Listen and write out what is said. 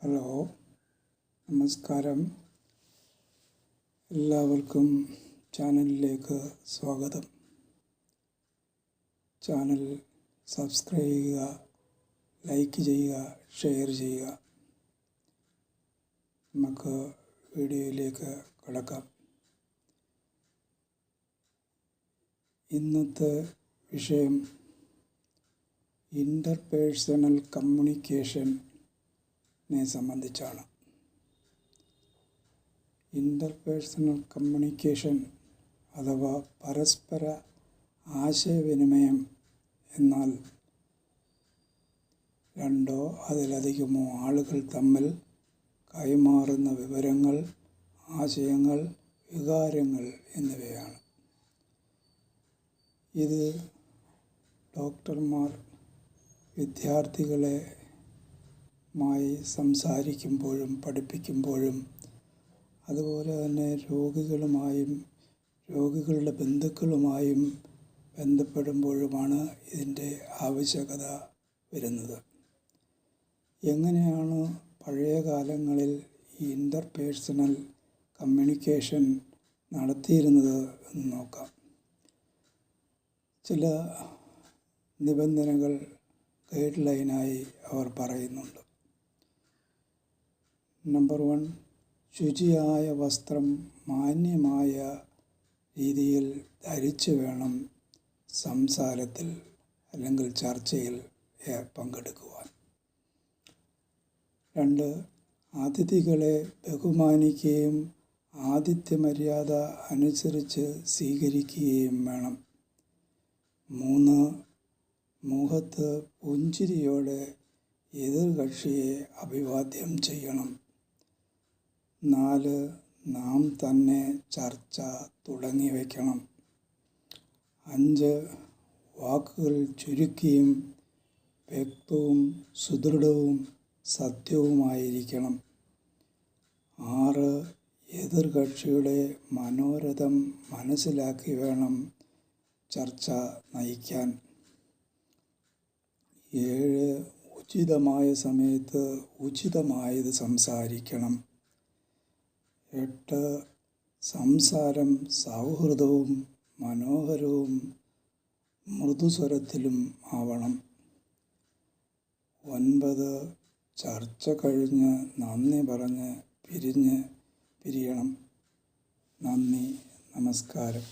Hello, നമസ്കാരം. എല്ലാവർക്കും ചാനലിലേക്ക് സ്വാഗതം. ചാനൽ സബ്സ്ക്രൈബ് ചെയ്യുക, ലൈക്ക് ചെയ്യുക, ഷെയർ ചെയ്യുക. നമുക്ക് വീഡിയോയിലേക്ക് കടക്കാം. ഇന്നത്തെ വിഷയം ഇൻ്റർപേഴ്സണൽ കമ്മ്യൂണിക്കേഷനെ സംബന്ധിച്ചാണ്. ഇൻ്റർപേഴ്സണൽ കമ്മ്യൂണിക്കേഷൻ അഥവാ പരസ്പര ആശയവിനിമയം എന്നാൽ രണ്ടോ അതിലധികമോ ആളുകൾ തമ്മിൽ കൈമാറുന്ന വിവരങ്ങൾ, ആശയങ്ങൾ, വികാരങ്ങൾ എന്നിവയാണ്. ഇത് ഡോക്ടർമാർ വിദ്യാർത്ഥികളുമായി സംസാരിക്കുമ്പോഴും പഠിപ്പിക്കുമ്പോഴും അതുപോലെ തന്നെ രോഗികളുമായും രോഗികളുടെ ബന്ധുക്കളുമായും ബന്ധപ്പെടുമ്പോഴുമാണ് ഇതിൻ്റെ ആവശ്യകത വരുന്നത്. എങ്ങനെയാണ് പഴയ കാലങ്ങളിൽ ഈ ഇൻ്റർപേഴ്സണൽ കമ്മ്യൂണിക്കേഷൻ നടത്തിയിരുന്നത് എന്ന് നോക്കാം. ചില നിബന്ധനകൾ ഗൈഡ് ലൈനായി അവർ പറയുന്നുണ്ട്. നമ്പർ 1, ശുചിയായ വസ്ത്രം മാന്യമായ രീതിയിൽ ധരിച്ചു വേണം സംസാരത്തിൽ അല്ലെങ്കിൽ ചർച്ചയിൽ പങ്കെടുക്കുവാൻ. 2, അതിഥികളെ ബഹുമാനിക്കുകയും ആതിഥ്യമര്യാദ അനുസരിച്ച് സ്വീകരിക്കുകയും വേണം. 3, മുഖത്ത് പുഞ്ചിരിയോടെ എതിർകക്ഷിയെ അഭിവാദ്യം ചെയ്യണം. 4, നാം തന്നെ ചർച്ച തുടങ്ങി വയ്ക്കണം. 5, വാക്കുകൾ ചുരുക്കിയും വ്യക്തവും സുദൃഢവും സത്യവുമായിരിക്കണം. 6, എതിർകക്ഷിയുടെ മനോരഥം മനസ്സിലാക്കി വേണം ചർച്ച നയിക്കാൻ. 7, ഉചിതമായ സമയത്ത് ഉചിതമായത് സംസാരിക്കണം. 8, സംസാരം സൗഹൃദവും മനോഹരവും മൃദുസ്വരത്തിലും ആവണം. 9, ചർച്ച കഴിഞ്ഞ് നന്ദി പറഞ്ഞ് പിരിയണം. നന്ദി, നമസ്കാരം.